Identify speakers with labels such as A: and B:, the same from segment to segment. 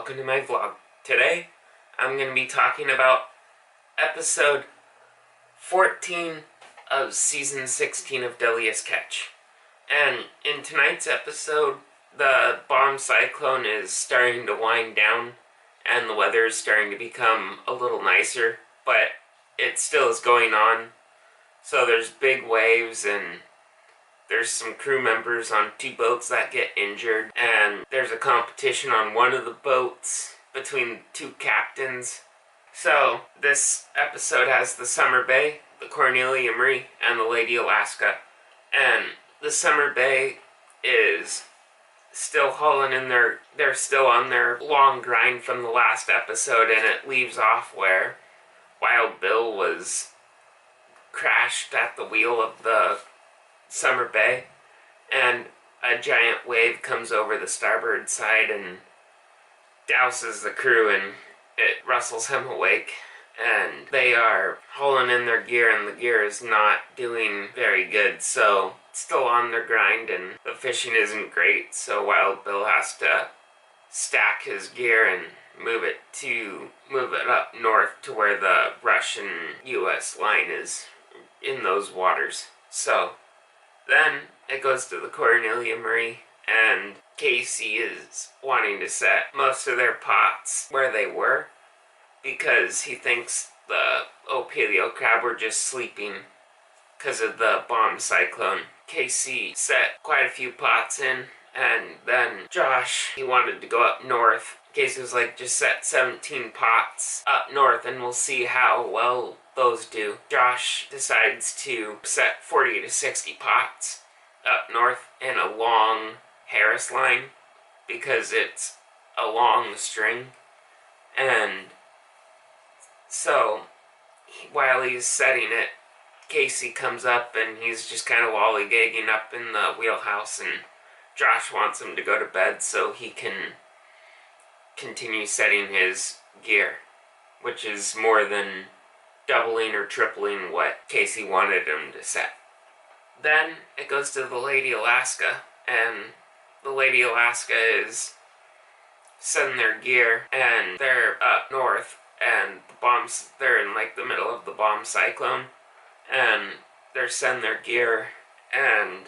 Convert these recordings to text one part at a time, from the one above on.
A: welcome to my vlog. Today, I'm going to be talking about episode 14 of season 16 of Deadliest Catch. And in tonight's episode, the bomb cyclone is starting to wind down and the weather is starting to become a little nicer, but it still is going on. So there's big waves and there's some crew members on 2 boats that get injured, and there's a competition on one of the boats between 2 captains. So this episode has the Summer Bay, the Cornelia Marie, and the Lady Alaska. And the Summer Bay is still hauling in they're still on their long grind from the last episode, and it leaves off where Wild Bill was crashed at the wheel of the Summer Bay, and a giant wave comes over the starboard side and douses the crew, and it rustles him awake, and they are hauling in their gear, and the gear is not doing very good, so it's still on their grind, and the fishing isn't great, so Wild Bill has to stack his gear and move it up north to where the Russian-US line is in those waters. So then it goes to the Cornelia Marie, and Casey is wanting to set most of their pots where they were because he thinks the Opilio Crab were just sleeping because of the bomb cyclone. Casey set quite a few pots in, and then Josh, he wanted to go up north. Casey was like, just set 17 pots up north and we'll see how well those do. Josh decides to set 40 to 60 pots up north in a long Harris line because it's along the string. And so while he's setting it, Casey comes up and he's just kind of lollygagging up in the wheelhouse, and Josh wants him to go to bed so he can continue setting his gear, which is more than doubling or tripling what Casey wanted him to set. Then it goes to the Lady Alaska, and the Lady Alaska is setting their gear, and they're up north, and they're in like the middle of the bomb cyclone, and they're setting their gear, and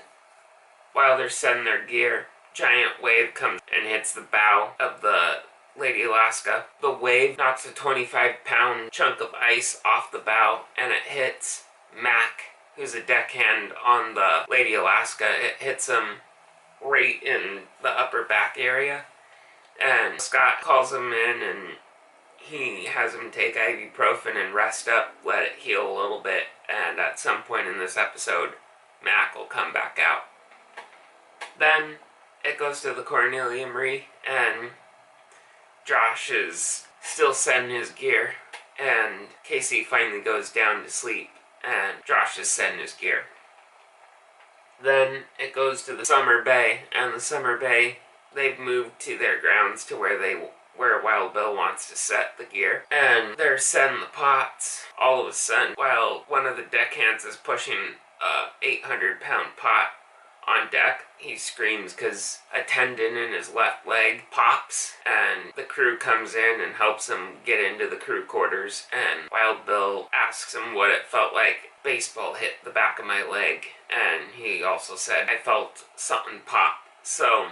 A: while they're setting their gear, giant wave comes and hits the bow of the Lady Alaska. The wave knocks a 25-pound chunk of ice off the bow, and it hits Mac, who's a deckhand on the Lady Alaska. It hits him right in the upper back area, and Scott calls him in, and he has him take ibuprofen and rest up, let it heal a little bit, and at some point in this episode, Mac will come back out. Then it goes to the Cornelia Marie, and Josh is still setting his gear, and Casey finally goes down to sleep, and Josh is setting his gear. Then it goes to the Summer Bay, and the Summer Bay, they've moved to their grounds to where Wild Bill wants to set the gear, and they're setting the pots. All of a sudden, while one of the deckhands is pushing a 800-pound pot on deck, he screams because a tendon in his left leg pops, and the crew comes in and helps him get into the crew quarters, and Wild Bill asks him what it felt like. Baseball hit the back of my leg, and he also said, I felt something pop. So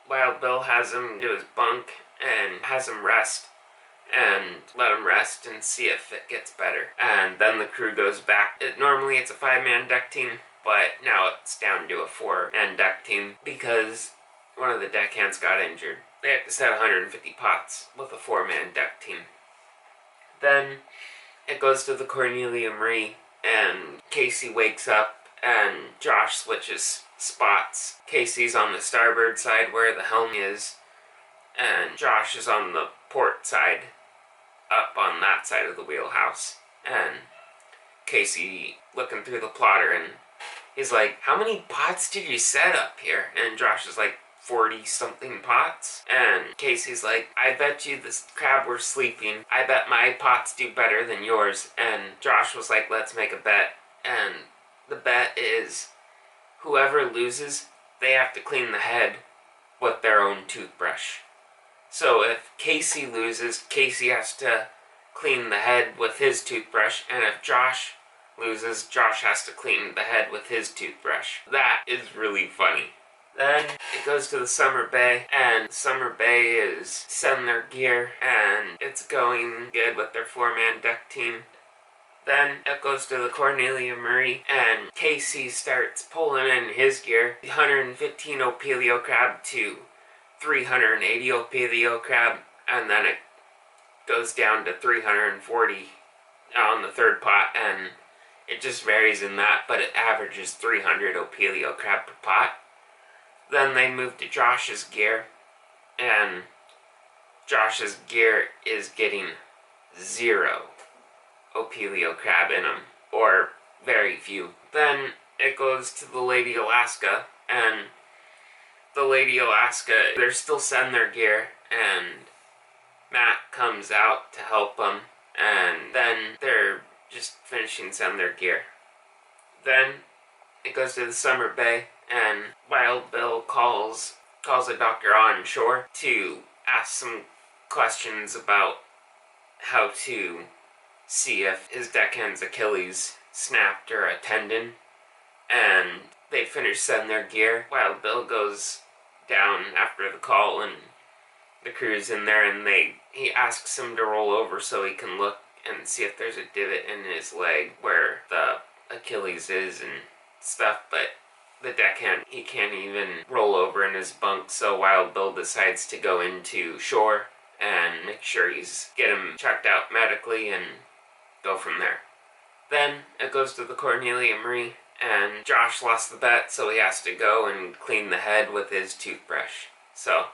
A: Wild Bill has him do his bunk and has him rest, and let him rest and see if it gets better. And then the crew goes back. Normally it's a 5-man deck team, but now it's down to a 4-man deck team because one of the deckhands got injured. They have to set 150 pots with a 4-man deck team. Then it goes to the Cornelia Marie, and Casey wakes up, and Josh switches spots. Casey's on the starboard side where the helm is, and Josh is on the port side, up on that side of the wheelhouse. And Casey looking through the plotter, and he's like, how many pots did you set up here? And Josh is like, 40-something pots. And Casey's like, I bet you this crab were sleeping. I bet my pots do better than yours. And Josh was like, let's make a bet. And the bet is whoever loses, they have to clean the head with their own toothbrush. So if Casey loses, Casey has to clean the head with his toothbrush, and if Josh loses, Josh has to clean the head with his toothbrush. That is really funny. Then it goes to the Summer Bay, and Summer Bay is setting their gear, and it's going good with their 4-man deck team. Then it goes to the Cornelia Marie, and Casey starts pulling in his gear. 115 Opilio Crab to 380 Opilio Crab, and then it goes down to 340 on the third pot, and it just varies in that, but it averages 300 Opilio Crab per pot. Then they move to Josh's gear, and Josh's gear is getting 0 Opilio Crab in them, or very few. Then it goes to the Lady Alaska, and the Lady Alaska, they're still setting their gear, and Matt comes out to help them, and then they're just finishing setting their gear. Then it goes to the Summer Bay, and Wild Bill calls a doctor on shore to ask some questions about how to see if his deckhand's Achilles snapped or a tendon, and they finish setting their gear. Wild Bill goes down after the call, and the crew's in there, and he asks him to roll over so he can look and see if there's a divot in his leg where the Achilles is and stuff, but the deckhand, he can't even roll over in his bunk, so Wild Bill decides to go into shore and make sure get him checked out medically and go from there. Then it goes to the Cornelia Marie, and Josh lost the bet, so he has to go and clean the head with his toothbrush. So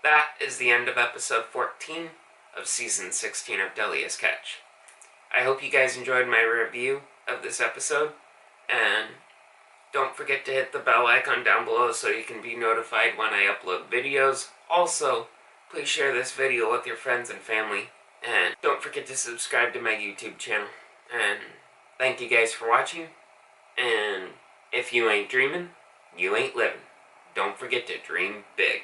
A: that is the end of episode 14 of season 16 of Deadliest Catch. I hope you guys enjoyed my review of this episode, and don't forget to hit the bell icon down below so you can be notified when I upload videos. Also, please share this video with your friends and family, and don't forget to subscribe to my YouTube channel. And thank you guys for watching, and if you ain't dreaming, you ain't living. Don't forget to dream big.